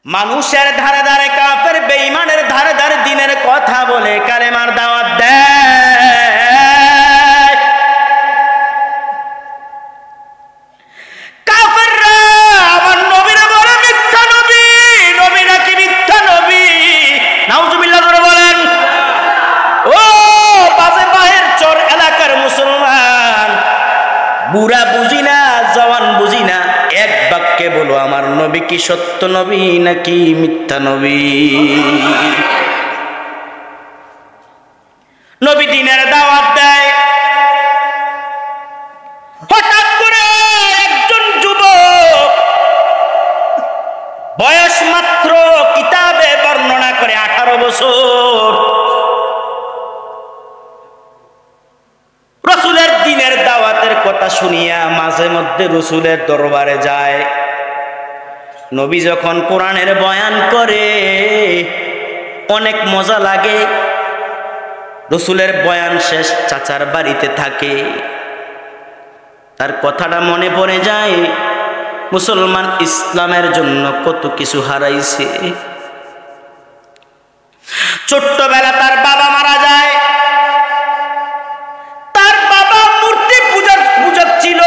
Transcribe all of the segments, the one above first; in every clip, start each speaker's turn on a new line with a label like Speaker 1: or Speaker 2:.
Speaker 1: মানুষের ধারে ধারে কাফের বেঈমানের ধারে ধারে দিনের কথা বলে কালেমার দাওয়াত দেয়। কাফেররা আমার নবীরে বলে মিথ্যা নবী, নবী নাকি মিথ্যা নবী। নাউজুবিল্লাহ করে বলেন। ও বাজে বাহের চর এলাকার মুসলমান, বুড়া বুঝি না জওয়ান বুঝি না, এক বাক্যে বলো আমার নবী কি সত্য নবী নাকি মিথ্যা নবী? নবী দিনের দাওয়াত দেয়। হঠাৎ করে একজন যুবক, বয়স মাত্র কিতাবে বর্ণনা করে 18 বছর, রসুলের দিনের দাওয়াতের কথা শুনিয়া মাঝে মধ্যে রসুলের দরবারে যায়। নবী যখন কোরআনের বয়ান করে অনেক মজা লাগে। রসুলের বয়ান শেষ চাচার বাড়িতে থাকে, তার কথাটা মনে পড়ে যায়। মুসলমান ইসলামের জন্য কত কিছু হারাইছে। ছোট্টবেলা তার বাবা মারা যায়। তার বাবা মূর্তি পূজক ছিল।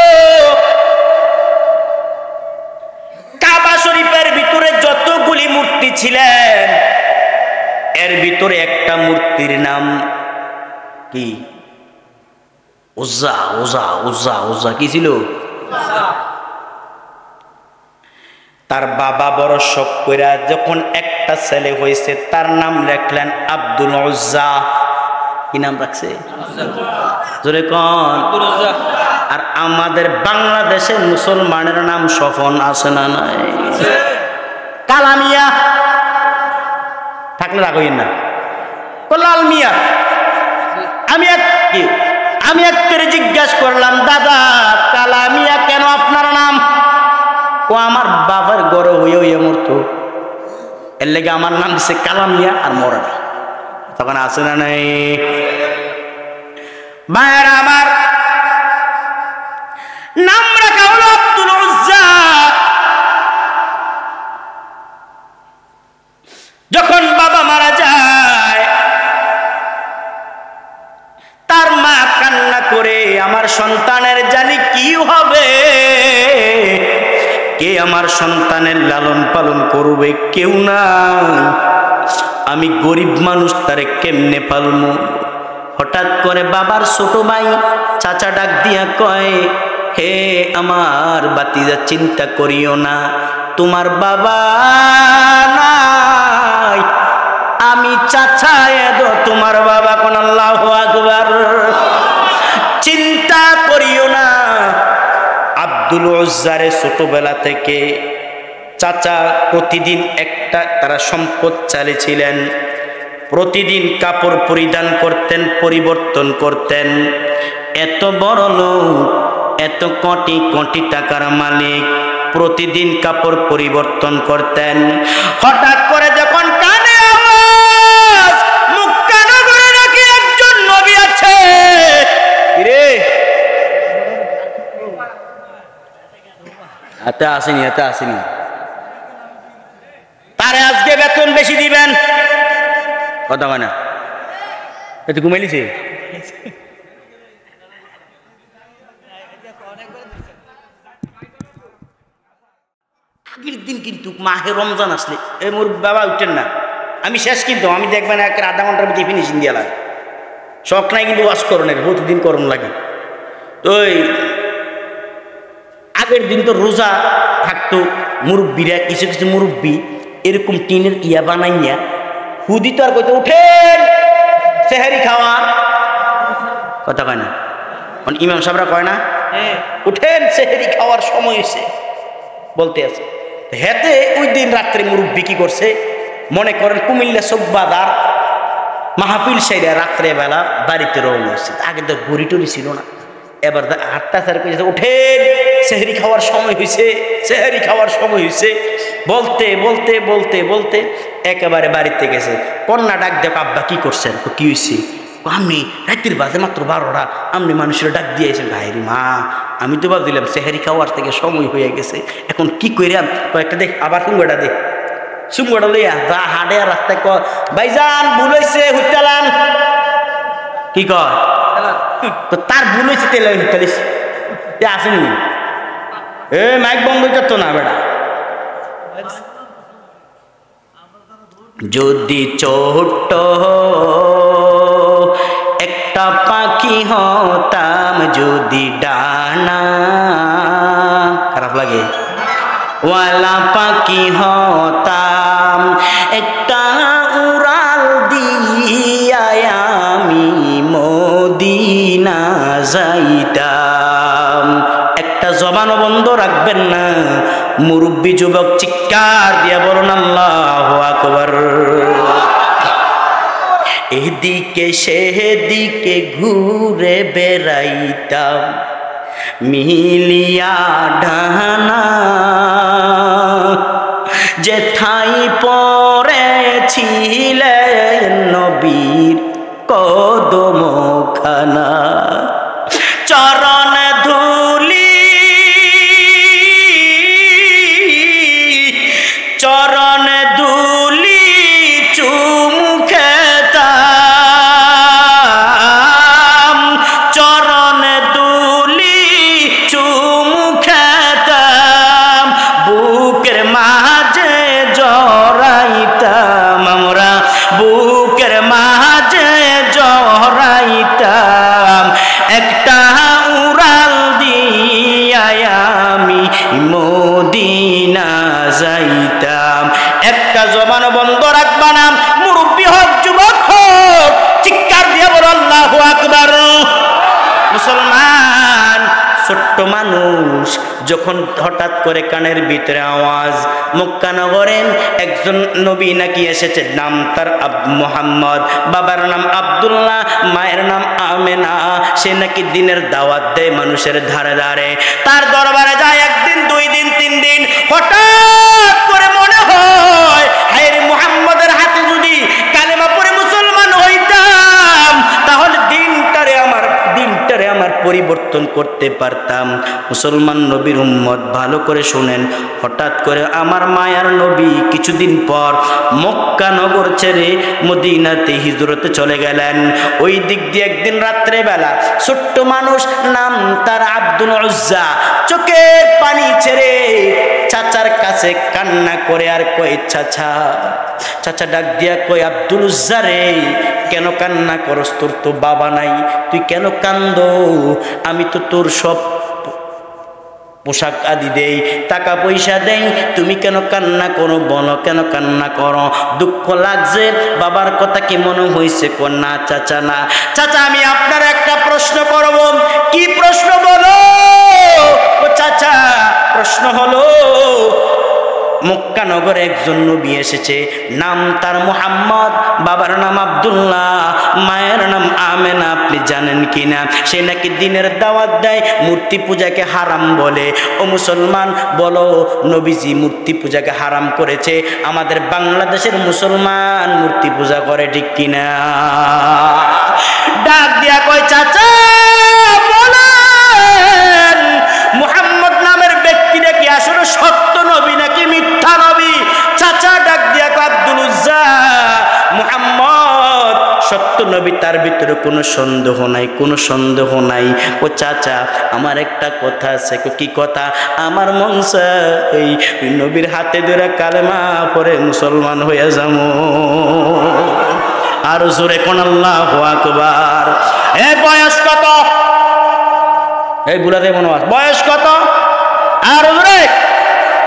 Speaker 1: কাবা শরীফের ভিতরে যতগুলি মূর্তি ছিলেন, এর ভিতরে একটা মূর্তির নাম কি? উজ্জা। উজ্জা উজ্জা উজ্জা কি ছিল? তার বাবা বড় শখ কইরা যখন একটা ছেলে হয়েছে তার নাম রাখলেন আব্দুল উজ্জা। কি নাম রাখছে? জোরে কোন? আর আমাদের বাংলাদেশের মুসলমানের নাম স্বপন আছে না নাই? কালামিয়া থাকলে রাখবেন না, লাল মিয়া। আমি একটারে জিজ্ঞাসা করলাম, দাদা কালামিয়া কেন আপনার নাম? ও আমার বাবার গড় হইয়া হইয়া মরতো, এর লেগে আমার নাম দিচ্ছে কালামিয়া আর মরে না। তখন আছে না নাই? ভাইয়েরা আমার, নাম রাখা হলো আব্দুল উজ্জা। যখন বাবা মারা যায়, তার মা কান্না করে, আমার সন্তানের জানি কি হবে, কে আমার সন্তানের লালন পালন করবে? কেউ নাই, আমি গরিব মানুষ, তারে কেমনে পালমু? হঠাৎ করে বাবার ছোট ভাই চাচা ডাক দিয়া কয়, হে আমার বাতিজা, চিন্তা করিও না, তোমার বাবা নাই, আমি চাচা এদো তোমার বাবা। কোন আল্লাহু আকবার। চিন্তা করিও না। আব্দুল উজ্জারে ছোটবেলা থেকে চাচা প্রতিদিন একটা তারা সম্পদ চালিয়েছিলেন, প্রতিদিন কাপড় পরিধান করতেন, পরিবর্তন করতেন। এত বড় লোক, এত কোটি কোটি টাকার মালিক, প্রতিদিন কাপড় পরিবর্তন করতেন। হঠাৎ করে যখন কানে আওয়াজ, মুখ কানা করে নাকি একজন নবী আছে, রে এতে আসেনি, এতে আসেনি, তারে আজকে বেতন বেশি দিবেন। কথা হয় না? এতে ঘুমাইলিছে। আগের দিন কিন্তু মাহে রমজান আসলে এ মোর বাবা উঠেন না, আমি শেষ, কিন্তু আমি দেখবেন এক আধা ঘন্টার মধ্যে ফিনিশিং দিয়া লাগে। শখ নাই কিন্তু ওয়াশ করণের, প্রতিদিন করণ লাগে। তো আগের দিন তো রোজা থাকতো, মুরব্বীরা কিছু কিছু মুরব্বী এরকম টিনের ইয়া বানাইয়া হুদি তো আর কইতে, উঠেন সেহারি খাওয়া। কথা কয় না? ইমাম সাহেবরা কয় না, উঠেন সেহারি খাওয়ার সময় হয়েছে বলতে আছে। হেতে ওই দিন রাত্রে মুরব্বী কি করছে, মনে করেন কুমিল্লা চোখবাদার মাহফিল সাইডে রাত্রে বেলা বাড়িতে রওনা হয়েছে। আগে তো ঘড়ি টড়ি ছিল না, এবার হাটটা স্যার কইছে, উঠেন সেহারি খাওয়ার সময় হয়েছে, সেহারি খাওয়ার সময় হয়েছে। বলতে বলতে বলতে বলতে একেবারে বাড়িতে গেছে। কন্যা ডাক দেখ, আব্বা কি করছেন? কি হয়েছে? আমি রাত্রির বাজে মাত্র 12টা, আপনি মানুষের ডাক দিয়েছেন। ভাইরি মা, আমি তো ভাবছিলাম সেহারি খাওয়ার থেকে সময় হয়ে গেছে, এখন কি কইরাম? কয়েকটা দেখ, আবার হুঙ্গাটা দেখ। সুঙ্গটা লইয়া যা হাডে রাস্তায় ক ভাইজান ভুল হইছে হুইতালান কি কয় তো তার ভুল হইছে তেল হুইতালিস আসেনি এ মাইক বন্ধ করতো না বেটা যদি ছোট্ট একটা পাখি হতাম যদি ডানা খারাপ লাগে ওয়ালা পাখি হতাম একটা উড়াল দিয়া আমি মদিনা যাইতাম একটা জবানও বন্ধ রাখবেন না মুরব্বী যুবক চিৎকার দিয়া বলুন আল্লাহু আকবার এদিকে সেদিকে ঘুরে বেড়াইতাম মিলিয়া ডানা যেথাই পড়েছিলেন নবীর কদমখানা চরণ ধুলি চরণ ধুলি চুমু খেতাম চরণ ধুলি চুমু খেতাম বুকের মাঝে জড়াইতাম আমরা বুকের মাঝে জড়াইতাম একটা উড়াল দিয়া আমি মদিনা যাইতাম একটা জবান বন্ধ রাখবা না মুরব্বী হোক যুবক হোক চিৎকার দিয়ে বলো আল্লাহু আকবার মুসলমান ছোট্ট মানুষ যখন হঠাৎ করে কানের ভিতরে আওয়াজ মক্কা নগরের একজন নবী নাকি এসেছে নাম তার মুহাম্মদ বাবার নাম আব্দুল্লাহ মায়ের নাম আমেনা সে নাকি দিনের দাওয়াত দেয় মানুষের ধারে ধারে তার দরবারে যায় একদিন দুই দিন তিন দিন হঠাৎ করে মনে হয় হায় রে মুহাম্মদের হাতে যদি কালেমা পড়ে মুসলমান হইতাম তাহলে দিনটারে আমার পরিবর্তন করতে পারতাম মুসলমান নবীর উম্মত ভালো করে শুনেন হঠাৎ করে আমার মায়ার নবী কিছুদিন পর মক্কা নগর ছেড়ে মদিনাতে হিজরতে চলে গেলেন ওই দিক দিয়ে একদিন রাত্রে বেলা ছোট্ট মানুষ নাম তার আব্দুল উজ্জা চোখের পানি ছেড়ে চাচার কাছে কান্না করে আর কয় চাচা ডাক দিয়া কই আব্দুল উজ্জা রে কেন কান্না করস তোর তো বাবা নাই তুই কেন কান্দো আমি তো তোর সব পোশাক আদি দেই টাকা পয়সা দেই তুমি কেন কান্না করো বলো কেন কান্না করো দুঃখ লাগছে বাবার কথা কি মনে হয়েছে না চাচা না চাচা আমি আপনার একটা প্রশ্ন করব কি প্রশ্ন বলো ও চাচা প্রশ্ন হলো মক্কা নগরে একজন নবী এসেছে নাম তার মুহাম্মদ বাবার নাম আব্দুল্লাহ মায়ের নাম আমেনা আপনি জানেন কিনা সে নাকি দিনের দাওয়াত দেয় মূর্তি পূজাকে হারাম বলে ও মুসলমান বলো নবীজি মূর্তি পূজাকে হারাম করেছে আমাদের বাংলাদেশের মুসলমান মূর্তি পূজা করে ঠিক কিনা ডাক দিয়া কয় চাচা বলেন মুহাম্মদ নামের ব্যক্তিটা কি আসলে সত্য নবী নাকি মিথ্যা নবী চাচা ডাক দিয়া কয় আব্দুল উজ্জা মুহাম্মদ সত্য নবী তার ভিতরে কোনো সন্দেহ নাই ও চাচা আমার একটা কথা আছে কি কথা আমার মন চাই নবীর হাতে ধরে কালেমা পড়ে মুসলমান হয়ে যাবো আর জোরে কোন আল্লাহু আকবার এ বয়স কত এই বুড়াদের মনে হয় বয়স কত আর জোরে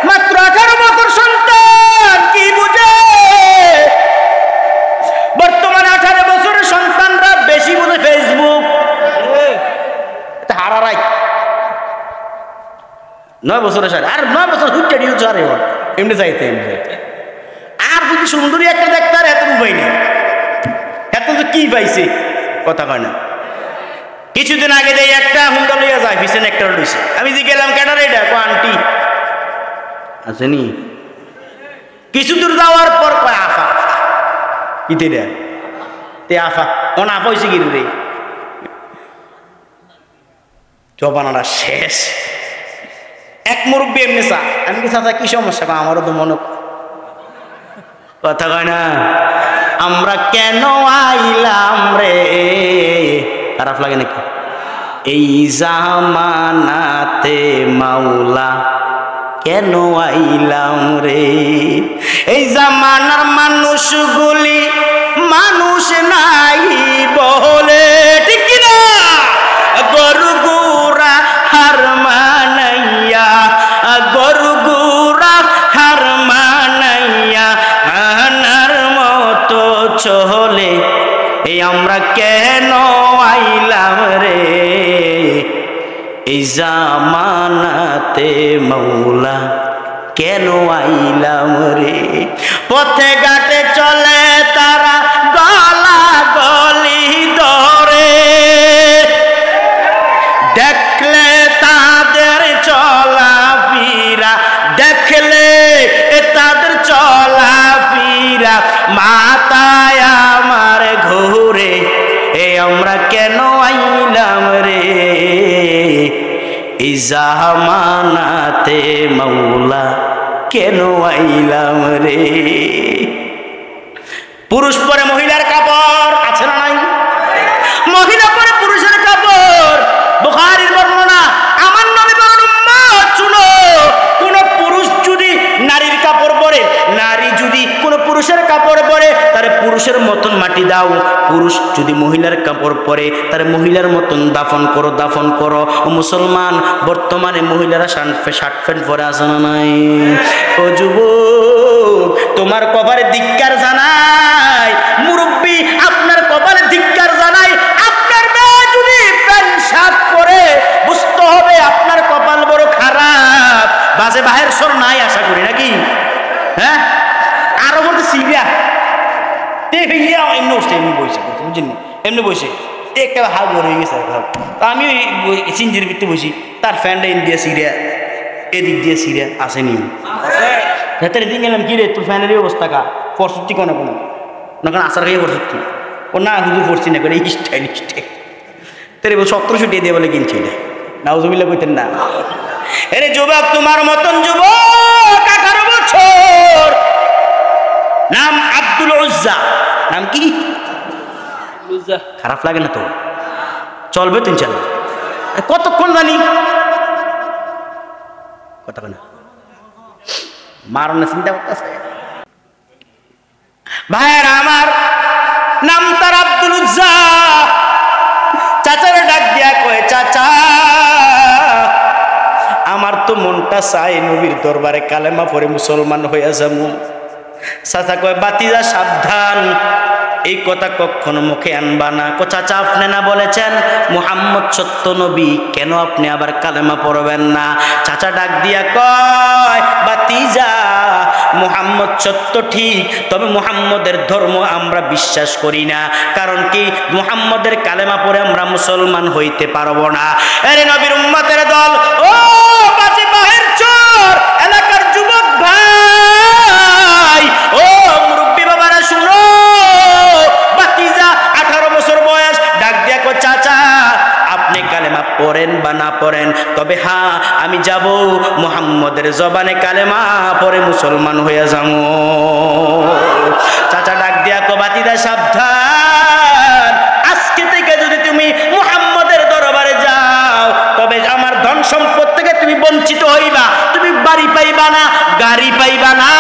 Speaker 1: মাত্র 18 বছর সন্তান কি বুঝে বর্তমানে 18 বছরের সন্তানরা বেশি বুঝে ফেসবুক হারারাই 9 বছরের সাথে আর 9 বছর হুইটে দিয়েছে আরে এমনি চাইতে আর যদি সুন্দরী একটা দেখতে আর এত উপায় নেই এত তো কি পাইছে কথা কয় না কিছুদিন আগে যাই একটা হুন্ডা লইয়া যায় পিছনে একটা লইছে আমি যে গেলাম ক্যাটার এটা আন্টি আসেনি কিছু দূর যাওয়ার পর কয় আফা ইতে রে তে আফা কোন আফা হয়েছে কি রে জবানাটা শেষ এক মুরব্বী এমনি চা আমি কি চাচা কি সমস্যা আমারও তো মনে কথা কয় না? আমরা কেন আইলাম রে, খারাপ লাগে নাকি? এই জামানাতে মাওলা কেন আইলাম রে? এই জামানার মানুষগুলি মানুষ নাই বলে, ঠিক কিনা? গরু গুরা হার মানাইয়া, গরু গুরা হার মানাইয়া আনার মতো চলে। এই আমরা কেন আইলাম রে এই জামানাতে মাওলা কেন আইলাম রে? পথে ঘাটে চলে তারা গলা গলি ধরে, দেখলে তাদের চলা ফিরা, দেখলে তাদের চলা ফিরা মাথায় আমার ঘুরে। এই আমরা কেন আইলাম রে এই জামানাতে মাওলা কেন আইলাম রে? পুরুষ পরে মহিলার কাপড় আছে না নাই? মহিলা পরে পুরুষের কাপড়। বুখারীর বর্ণনা, আমার নবী বলেন উম্মত শুনো, কোন পুরুষ যদি নারীর কাপড় পরে, নারী যদি কোন পুরুষের কাপড় পরে তারে পুরুষের মতন মাটি দাও, পুরুষ যদি মহিলার কাপড় পরে তারে মহিলার মতন দাফন করো, দাফন করো। ও মুসলমান, বর্তমানে মহিলারা শার্ট প্যান্ট পরে আসে না নাই? ও যুবক, তোমার কপালে ধিক্কার জানাই। মুরব্বী, আপনার কপালে ধিক্কার জানাই। আপনার মেয়ে যদি প্যান্ট শার্ট পরে বুঝতে হবে আপনার কপাল বড় খারাপ। বাজে বাহের সর নাই আশা করি নাকি? হ্যাঁ, আরো বলতে সিবিয়া এমনি বসে, এমনি বসে বুঝছেন, এমনি বসে একটা হাল বড় হয়ে গেছে। আমি ওই সিঞ্জির ভিত্তি বসি, তার ফ্যানটা ইন্ডিয়া সিরিয়া এদিক দিয়ে সিরিয়া আসেনি। ভেতরে দিন গেলাম, কি রে তোর ফ্যানেরই অবস্থা কা পরশুটি কোনো কোনো না কেন আসার খাইয়ে পরশুটি ও না হুজুর পড়ছি না করে স্টাইল স্টাইল তোর 1700 দিয়ে বলে কিনছি এটা নাউজুবিল্লাহ কইতেন না। এরে যুবক, তোমার মতন যুবক 18 বছর, নাম আব্দুল উজ্জা। নাম কি? খারাপ লাগে না তো? চলবে তুই চল। কতক্ষণ জানি কথা না মারণ চিন্তা করতেছে। ভাইয়ের আমার, নাম তার আব্দুল উজ্জা। চাচারে ডাক দিয়া কয়, চাচা আমার তো মনটা চাই নবীর দরবারে কালেমা পড়ে মুসলমান হইয়া যাবো। চাচা কয়, বাতিজা সাবধান, এই কথা কখনো মুখে আনবা না। চাচা আপনি না বলেছেন মুহাম্মদ সত্য নবী, কেন আপনি আবার কালেমা পড়বেন না? চাচা ডাক দিয়া কয়, বাতিজা মুহাম্মদ সত্য ঠিক, তবে মুহাম্মদের ধর্ম আমরা বিশ্বাস করি না। কারণ কি? মুহাম্মদের কালেমা পড়ে আমরা মুসলমান হইতে পারবো না। আরে নবীর উম্মতের দল, ও বাজে বাহের চোর এলাকার যুবক ভাই, ও মুরব্বী বাবারা শুনো, বাতিজা 18 বছর বয়স ডাক দিয়া কয়, চাচা আপনি কালেমা পড়েন বা না পড়েন, তবে হ্যাঁ আমি যাব মুহাম্মদের জবানে কালেমা পড়ে মুসলমান হইয়া যাবো। চাচা ডাক দিয়া কয়, বাতিজা সাবধান, আজকে থেকে যদি তুমি মুহাম্মদের দরবারে যাও তবে আমার ধন সম্পদ থেকে তুমি বঞ্চিত হইবা, তুমি বাড়ি পাইবা না, গাড়ি পাইবা না।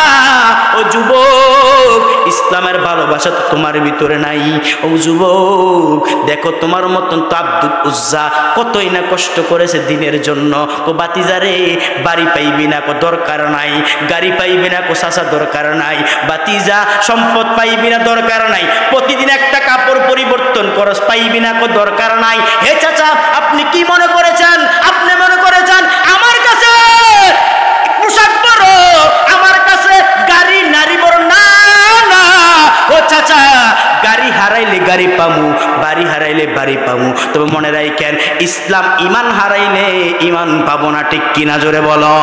Speaker 1: ও যুবক, ইসলামের ভালোবাসা তো তোমার ভিতরে নাই। ও যুবক, দেখো তোমার মতন তো আব্দুল উজ্জা কতই না কষ্ট করেছে দিনের জন্য। কো বাতিজারে, বাড়ি পাইবি না কো দরকার নাই, গাড়ি পাইবি না কো চাচা দরকার নাই, বাতিজা সম্পদ পাইবি না দরকার নাই, প্রতিদিন একটা কাপড় পরিবর্তন করস পাইবি না কো দরকার নাই। হে চাচা, আপনি কি মনে করেছেন? আপনি মনে করেছেন আমার কাছে পোশাক বড়, আমার কাছে গাড়ি নারী বড়? না না ও চাচা, গাড়ি হারাইলে গাড়ি পামু, বাড়ি হারাইলে বাড়ি পামু, তবে মনে রাখেন ইসলাম ইমান হারাইলে ইমান পাবো না। ঠিক কিনা জোরে বলো।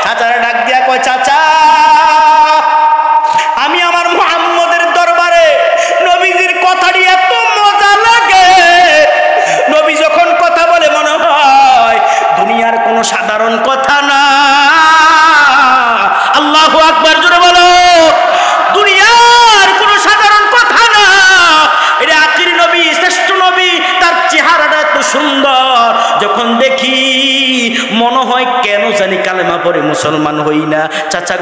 Speaker 1: চাচারা ডাক দিয়া কয়, চাচা আমি আমার মুহাম্মদের দরবারে নবীজির কথাটি এত মজা লাগে, নবী যখন কথা বলে মনে হয় দুনিয়ার কোনো সাধারণ কথা না। আল্লাহু আকবার জোরে বলো।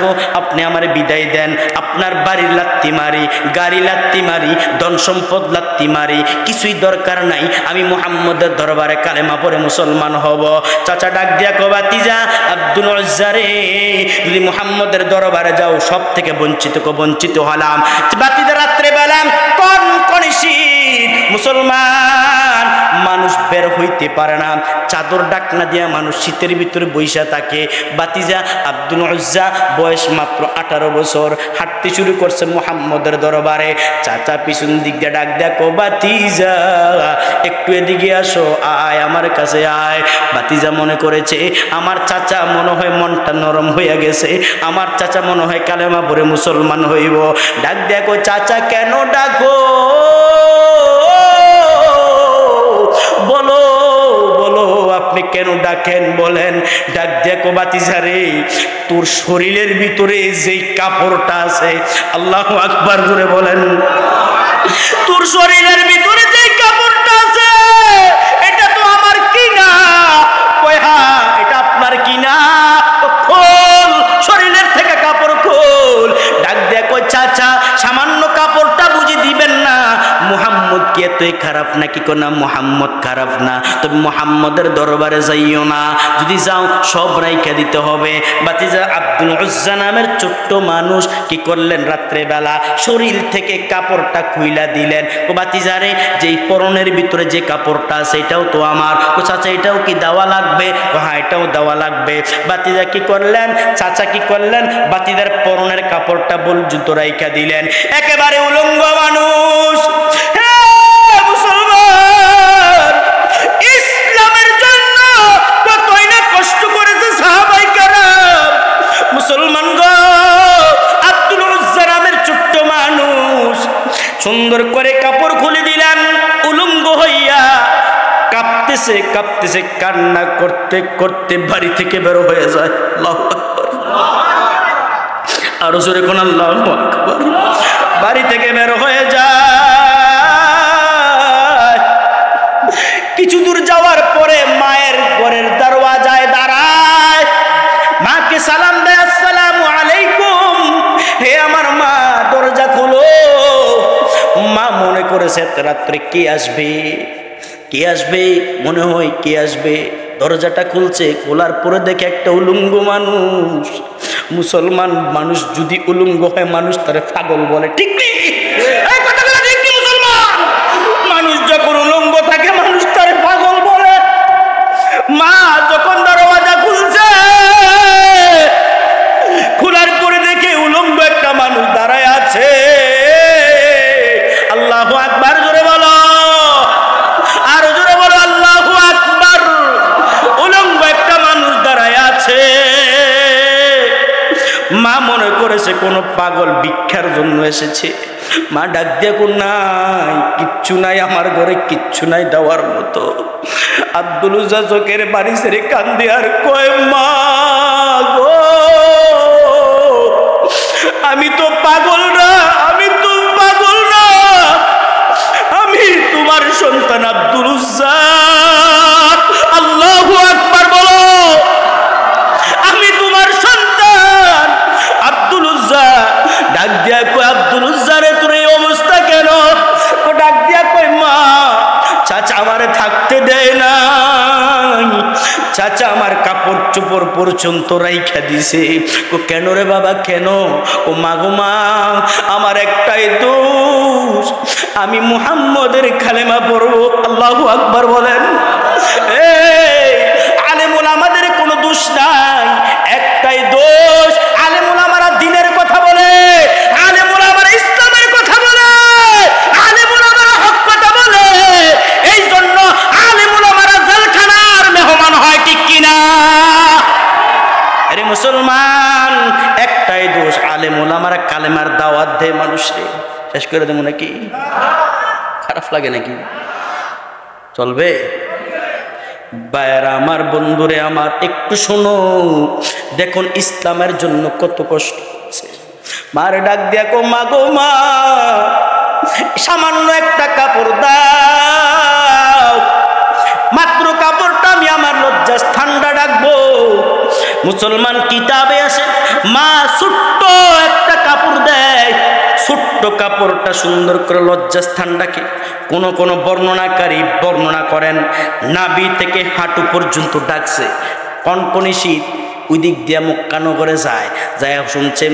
Speaker 1: গো আপনি আমারে বিদায় দেন, আপনার বাড়ির লাত্তি মারি, গাড়ি লাত্তি মারি, ধন সম্পদ লাত্তি মারি, কিছুই দরকার নাই, আমি মুহাম্মদের দরবারে কালেমা পড়ে মুসলমান হব। চাচা ডাক দিয়া কো ভাতিজা আব্দুল উজ্জা রে, যদি মুহাম্মদের দরবারে যাও সব থেকে বঞ্চিত হলাম। বাতিদা রাত্রে বেলাম কনকনে শীত, মুসলমান মানুষ বের হইতে পারে না, চাদর ডাকনা দিয়া মানুষ শীতের ভিতরে বইসা থাকে। বাতিজা আব্দুল উজ্জা বয়স মাত্র 18 বছর, হাঁটতে শুরু করছে মুহাম্মদের দরবারে। চাচা পিছন দিক দিয়ে ডাক দেখো বাতিজা একটু এদিকে আসো, আয় আমার কাছে আয়। বাতিজা মনে করেছে আমার চাচা মনে হয় মনটা নরম হইয়া গেছে, আমার চাচা মনে হয় কালেমা পড়ে মুসলমান হইব। ডাক দেখো চাচা কেন ডাকো, বলো বলো আপনি কেন ডাকেন বলেন। ডাক দেখো বাতিজা রে, তোর শরীরের ভিতরে যেই কাপড়টা আছে, আল্লাহু আকবার জোরে বলেন, তোর শরীরের ভিতরে যেই কাপড়টা আছে এটা তো আমার কিনা। কই হ্যাঁ এটা আপনার কিনা, খোল শরীরের থেকে কাপড় খোল। ডাক দেখো চাচা সামান্য কাপড়টা বুঝি দিবেন না, মুহাম্মদ কি এতই খারাপ নাকি? কোনা মুহাম্মদ খারাপ না, তবে মুহাম্মদের দরবারে যাইও না, যদি যাও সব রাইখা দিতে হবে। বাতিজা আব্দুল উজ্জা নামের ছোট্ট মানুষ কি করলেন, রাত্রে বেলা শরীর থেকে কাপড়টা খুইলা দিলেন। ও বাতিজারে যেই পরনের ভিতরে যে কাপড়টা আছে এটাও তো আমার। ও চাচা এটাও কি দেওয়া লাগবে? ও হ্যাঁ এটাও দেওয়া লাগবে। বাতিজা কি করলেন, চাচা কি করলেন, বাতিজার পরনের কাপড়টা বল জুতো রাইখা দিলেন। একেবারে উলঙ্গ মানুষ। মুসলমান ইসলামের জন্য কতই না কষ্ট করেছে সাহাবায়ে কেরাম। মুসলমান গো, আব্দুল উজ্জা নামের ছোট্ট মানুষ সুন্দর করে কাপড় খুলে দিলেন, উলঙ্গ হইয়া কাঁপতেছে কাঁপতেছে, কান্না করতে করতে বাড়ি থেকে বের হয়ে যায়। আল্লাহু আকবার, আরো জোরে কোন আল্লাহু আকবার। বাড়ি থেকে বের হয়ে যায়, কিছু দূর যাওয়ার পরে মায়ের ঘরের দরওয়াজায় দাঁড়ায়, মাকে সালাম দেয়, আসসালামু আলাইকুম। হে আমার মা দরজা খোলো। মা মনে করেছে রাত্রে কে আসবে, কে আসবে, মনে হয় কে আসবে। দরজাটা খুলছে, খোলার পরে দেখে একটা উলঙ্গ মানুষ। মুসলমান মানুষ যদি উলঙ্গ হয় মানুষ তারে পাগল বলে, ঠিক নেই? মুসলমান মানুষ যখন উলঙ্গ থাকে মানুষ তারে পাগল বলে। মা যখন দরওয়াজা খুলছে, খোলার পরে দেখে উলঙ্গ একটা মানুষ দাঁড়ায় আছে। আল্লাহু আকবার জোরে বলো, আরো জোরে বলো আল্লাহু আকবার। উলঙ্গ একটা মানুষ দাঁড়ায় আছে। মা মনে করেছে কোনো পাগল ভিক্ষার জন্য এসেছে। মা ডাক দিয়ে কোন নাই, কিচ্ছু নাই আমার ঘরে, কিচ্ছু নাই দেওয়ার মতো। আব্দুল উজ্জা চোখের বাড়ি ছেড়ে কান্দে আর কয়, মা গো আমি তো পাগল না, আমি তো পাগল না, আমি তোমার সন্তান আব্দুল উজ্জা। আল্লাহু আকবার বলো, আমি তোমার সন্তান আব্দুল উজ্জা। ডাক দিয়া কয়, আব্দুল উজ্জা রে তোর এই অবস্থা কেন? ও ডাক দিয়া কয়, মা চাচা আমারে থাকতে দেয় না, চাচা আমার কাপড় চোপড় পর্যন্ত রাইখা দিছে। ও কেন রে বাবা কেন? ও মা গো মা আমার একটাই দোষ, আমি মুহাম্মদের কালেমা পড়বো। আল্লাহু আকবার বলেন। এই আলেমুল আমাদের কোনো দোষ নাই, একটাই দোষ, আলেমুল আমারা দিনের কথা বলে, আলেমুল আমারা ইসলামের কথা বলে, আলেমুল আমারা হক কথা বলে, এই জন্য আলেমুল আমারা জেলখানার মেহমান হয়, ঠিক কিনা? আরে মুসলমান একটাই দোষ, আলেমুল আমারা কালেমার দাওয়াত দেয় মানুষরে, শেষ করে দেবো নাকি? খারাপ লাগে নাকি? চলবে? ভাইয়েরা আমার, বন্ধুরে আমার, একটু শোনো, দেখুন ইসলামের জন্য কত কষ্ট হচ্ছে। মার ডাক দিয়া কো, মা গো মা সামান্য একটা কাপড় দাও, মাত্র কাপড়টা আমি আমার লজ্জা ঠান্ডা ডাকবো, মুসলমান কিতাবে আছে মা ছোট্ট একটা কাপড় দেয়, ছোট্ট কাপড়টা সুন্দর করে লজ্জাস্থানটাকে কোন বর্ণনাকারী বর্ণনা করেন নাভি থেকে হাঁটু পর্যন্ত ডাকছে। কনকনে শীত, ওই দিক দিয়ে মক্কা নগরে যায়, শুনছে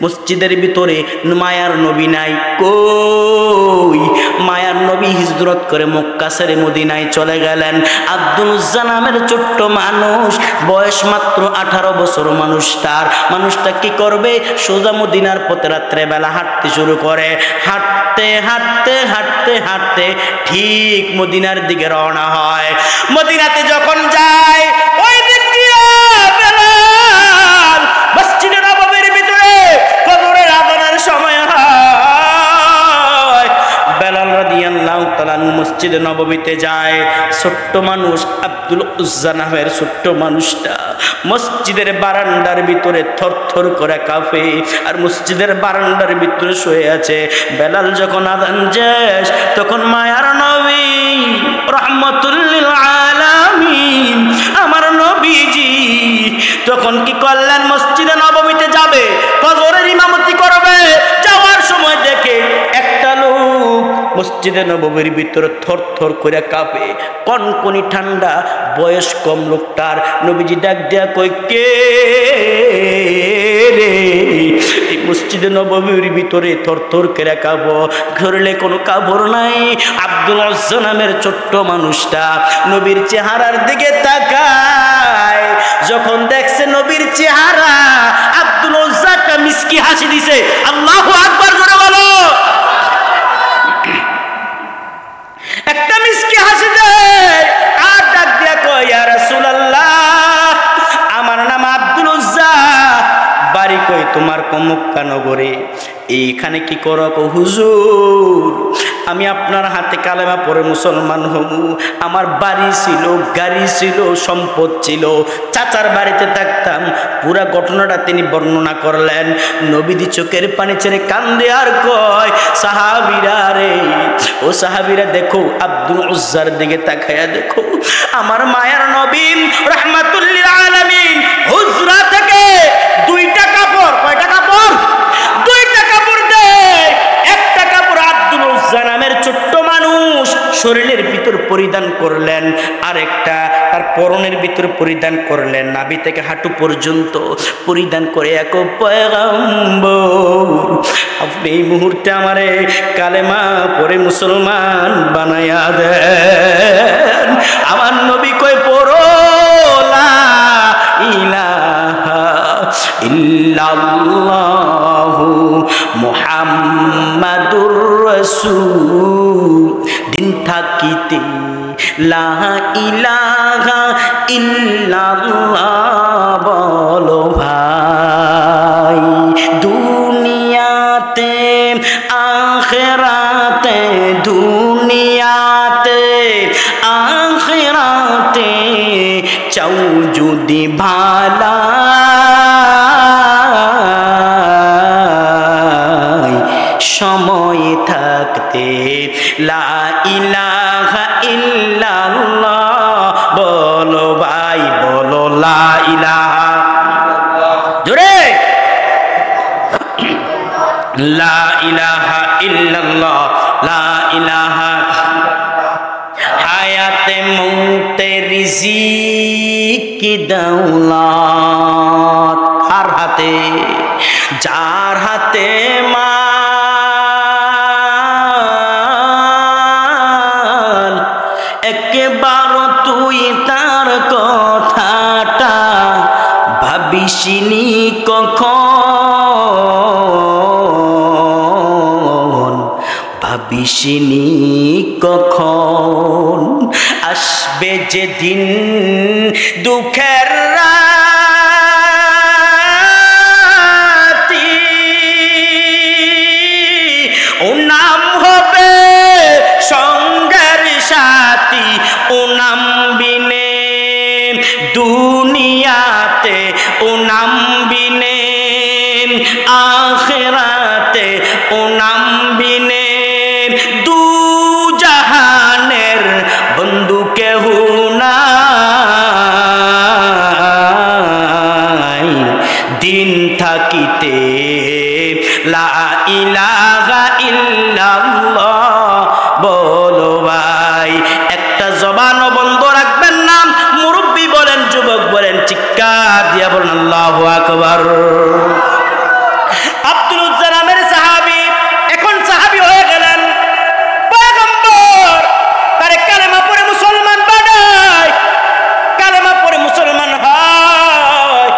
Speaker 1: মসজিদের ভিতরে মায়ার নবী নাই। কই মায়ার নবী হিজরত করে মক্কা ছেড়ে মদিনায় চলে গেলেন। আব্দুল উজ্জা নামের ছোট্ট মানুষ, বয়স মাত্র 18 বছর। মানুষটা কি করবে? সোজা মদিনার পথে রাত্রে বেলা হাঁটতে শুরু করে। হাঁটতে হাঁটতে হাঁটতে হাঁটতে ঠিক মদিনার দিকে রওনা হয়। মদিনাতে যখন যায় ওই দিক দিয়ে বেলাল মসজিদে নববীর ভিতরে ফজরের আযানের সময় হয়। বেলাল রাদিয়াল্লাহু তাআলা মসজিদে নববীতে যায়। ছোট্ট মানুষ আব্দুল উজ্জা নামের ছোট্ট মানুষটা মসজিদের বারান্দার ভিতরে থরথর করে কাঁপে, আর মসজিদের বারান্দার ভিতরে শুয়ে আছে। বেলাল যখন আযান শেষ তখন মায়ার নবী রাহমাতুল লিল আলামিন আমার নবীজি তখন কি করলেন? মসজিদে নববীতে যাবে, ফজরের ইমামতি করবে। যাওয়ার সময় দেখে একটা লোক মসজিদে নববীর ভিতরে থরথর করে কাঁপে, কনকনি ঠান্ডা, বয়স কম লোকটার। নবীজি ডাক দেয়া কই, কে রে? এই মসজিদে নববীর ভিতরে থরথর করে কাঁপো, ঘরলে কোনো কাপড় নাই। আব্দুল উজ্জা নামের ছোট্ট মানুষটা নবীর চেহারার দিকে তাকায়। যখন দেখছে নবীর চেহারা, আব্দুল উজ্জা একটা মিষ্টি হাসি দিছে। আল্লাহু আকবার জোরে বলো। একটা মিষ্টি হাসি দেয় আর ডাক দিয়া কয়, ইয়া রাসূলুল্লাহ, আমার নাম আব্দুল উজ্জা, বাড়ি কই তোমার? মক্কা নগরে। এইখানে কি করো? হুজুর, আমি আপনার হাতে কালেমা পড়ে মুসলমান হমু। আমার বাড়ি ছিল, গাড়ি ছিল, সম্পদ ছিল, চাচার বাড়িতে থাকতাম। পুরা ঘটনাটা তিনি বর্ণনা করলেন। নবীদি চোখের পানি ছেড়ে কান্দে আর কয়, সাহাবীরা রে, ও সাহাবীরা দেখো, আব্দুল উজ্জার দিকে তাকায়া দেখো। আমার মায়ার নবী রাহমাতুল লিল আলামিন হুজরা থেকে দুইটা কাপড়, কয়টা কাপড়? দুইটা কাপড় দেয়। একটা কাপড় আব্দুল উজ্জা নামের ছোট্ট মানুষ শরীরের ভিতর পরিধান করলেন, আর একটা তার পরনের ভিতর পরিধান করলেন, নাভি থেকে হাঁটু পর্যন্ত পরিধান করে। এক পয়গম্বর, আপনি এই মুহূর্তে আমারে কালেমা পড়ে মুসলমান বানায়া দেন। আমার নবী কই, পড়ো লা ইলাহা ইল্লাল্লাহু মুহাম্মাদুর রাসূল। দিন থাকিতে লা ইলাহা ইল্লাল্লাহ বলো ভাই। দুনিয়াতে আখিরাতে, দুনিয়াতে আখিরাতে চাও যদি ভালা, সময় থাকতে লা ইলাহা ইল্লাল্লাহ বলো ভাই, বলো লা ইলাহা, জোরে লা ইলাহা ইল্লাল্লাহ, লা ইলাহা। হায়াতে মৌতে রিজিক কি দৌলত কার হাতে? যার হাতে মাল। একবার তুই তার কথাটা ভাবিসনি কখন? ভাবিসনি কখন আসবে যেদিন দুঃখের রাতি, ও নাম হবে সঙ্গের সাথী, ও নাম বিনে দুনিয়াতে, ও নাম বিনে আখিরাতে, ও নাম বিনে দু জাহানের বন্ধু কেহু নাই। মাটিতে লা ইলাহা ইল্লাল্লাহ বলো ভাই। একটা জবানও বন্ধ রাখবেন না। মুরব্বী বলেন, যুবক বলেন, চিৎকার দিয়া বলেন আল্লাহু আকবার। আব্দুল উজ্জা নামের সাহাবী এখন সাহাবী হয়ে গেলেন। পয়গম্বর তারে কালেমা পড়ে মুসলমান বানায়, কালেমা পড়ে মুসলমান হয়।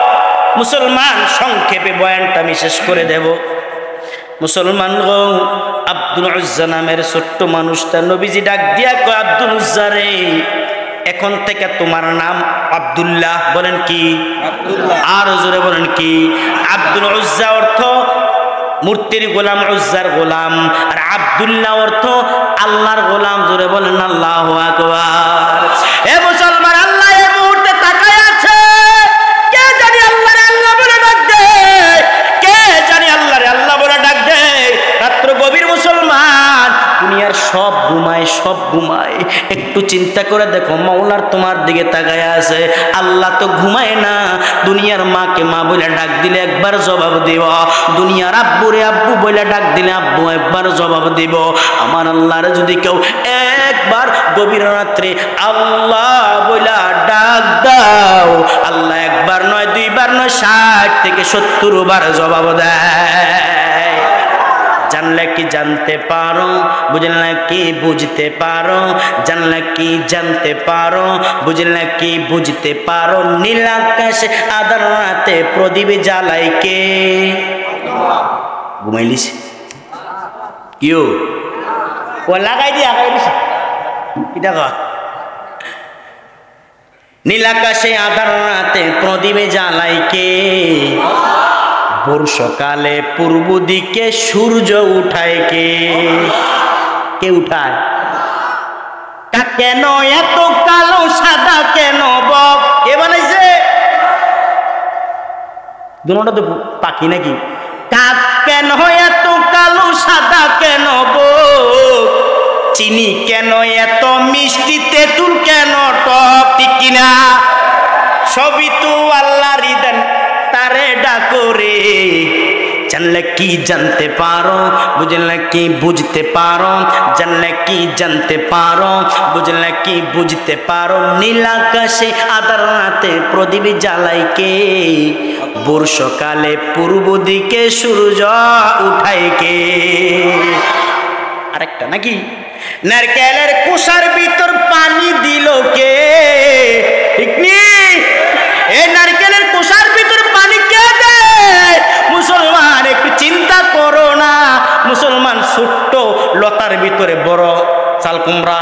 Speaker 1: মুসলমান, সংক্ষেপে বয়ানটা আমি শেষ করে দেব। মুসলমান গো, আব্দুল উজ্জা নামের ছোট্ট মানুষটা নবীজি ডাক দিয়া কয়, আব্দুল উজ্জা রে, এখন থেকে তোমার নাম আব্দুল্লাহ। বলেন কি? আব্দুল্লাহ। আর জোরে বলেন কি? আব্দুল উজ্জা অর্থ মূর্তির গোলাম, উজ্জার গোলাম। আর আব্দুল্লাহ অর্থ আল্লাহর গোলাম। জোরে বলেন আল্লাহু আকবার। এ মুসলমান, আল্লাহ এই মুহূর্তে তাকায় আছে। কে জানি আল্লাহরে আল্লাহ বলে ডাক দেয়, কে জানি আল্লাহরে আল্লাহ বলে ডাক দেয়। রাত্র গভীর মুসলমান, দুনিয়ার সব ঘুমায়, সব ঘুমায়। একটু চিন্তা করে দেখো, মাওলার তোমার দিকে তাকায় আছে। আল্লাহ তো ঘুমায় না। দুনিয়ার মাকে মা বলে ডাক দিলে একবার জবাব দিব, দুনিয়ার আব্বুরে আব্বু বলে ডাক দিলে আব্বু একবার জবাব দিব। আমার আল্লাহরে যদি কেউ একবার গভীর রাত্রে আল্লাহ বলে ডাক দাও, আল্লাহ একবার নয়, দুইবার নয়, 60 থেকে 70 বার জবাব দেয়। জানলে কি জানতে পারো, বুঝলে কি বুঝতে পারো, জানলে কি জানতে পারো, বুঝলে কি বুঝতে পারো। নীল আকাশে আধার রাতে প্রদীপ জ্বালাই কে? ঘুমাইলিস কিও ও লাগাই দিয়ে আগাই দিস কি দেখো। নীল আকাশে আধার রাতে প্রদীপ জ্বালাই কে? ভোর সকালে পূর্ব দিকে সূর্য উঠায় কে? কে উঠায়? কেন এত কালো সাদা কেন বক? কে বানাইছে? দুটোটা তো পাখি নাকি? কাক কেন এত কালো সাদা কেন বক? চিনি কেন এত মিষ্টি, তেঁতুল কেন টক? ঠিক কিনা? সবই তো আল্লাহর দেন, তারে ডাকো রে। জানলে কি জানতে পারো, বুঝলে কি বুঝতে পারো, জানলে কি জানতে পারো, বুঝলে কি বুঝতে পারো। নীল আকাশে আধার রাতে প্রদীপ জ্বালাই কে? ভোর সকালে পূর্ব দিকে সূর্য উঠায় কে? আরেকটা নাকি? নারকেলের কুষার ভিতর পানি দিল কে? ঠিক নেই? এই নারকেলের কুষার ভিতর পানি কে দেয়? মুসলমান, একটু চিন্তা করো না। মুসলমান, ছোট্ট লতার ভিতরে বড় চাল কুমড়া,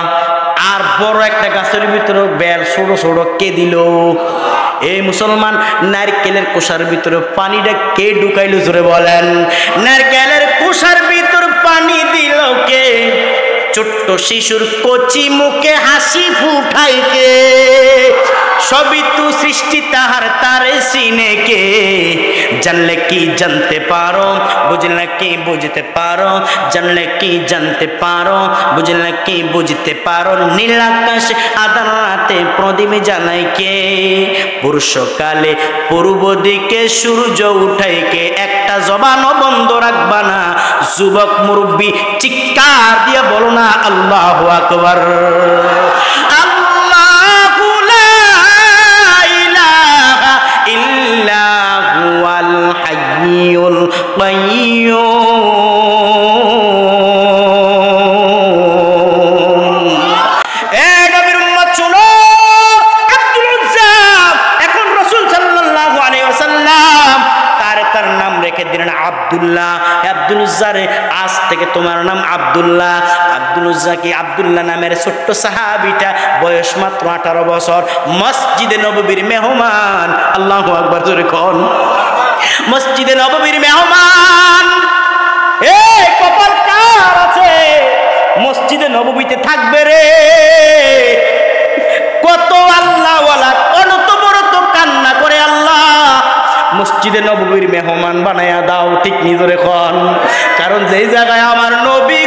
Speaker 1: আর বড় একটা গাছের ভিতরে বেল ছোট ছোট কে দিল? এই মুসলমান, নারকেলের কুষার ভিতরে পানিটা কে ঢুকাইল? জোরে বলেন। নারকেলের কুষার ভিতর পানি দিল কে? ছোট্ট শিশুর কচি মুখে হাসি ফুটাই কে? সবই তো সৃষ্টি তাহার, তারে চিনে কে? জানলে কি জানতে পারো, বুঝলে কি বুঝতে পারো, জানলে কি জানতে পারো, বুঝলে কি বুঝতে পারো। নীল আকাশে আধার রাতে প্রদীপ জ্বালাই কে? ভোর সকালে পূর্ব দিকে সূর্য উঠাই কে? একটা জবানও বন্ধ রাখবা না। যুবক মুরব্বী, চিৎকার দিয়ে বলো না আল্লাহু আকবার। আল্লাহু লা ইলাহা ইল্লা হুয়াল হাইয়ুল কাইয়্যুম। এ নবীর উম্মত শুনো, আব্দুল উজ্জা এখন রাসূল সাল্লাল্লাহু আলাইহি ওয়াসাল্লাম তার নাম রেখে দিলেন আব্দুল্লাহ। আব্দুল উজ্জা রে, আজ থেকে তোমার নাম আব্দুল্লাহ। আব্দুল উজ্জা কি? আব্দুল্লাহ নামের ছোট্ট সাহাবীটা বয়স মাত্র 18 বছর, মসজিদে নববীর মেহমান। আল্লাহু আকবার জোরে কোন। মসজিদে নববীর মেহমান। এই কপাল কার আছে মসজিদে নববীতে থাকবে রে? কত আল্লাহওয়ালা অনবরত কান্না করে, আল্লাহ মসজিদে নববীর মেহমান বানায়া দাও। ঠিক নিজরে খন। কারণ যেই জায়গায় আমার নবী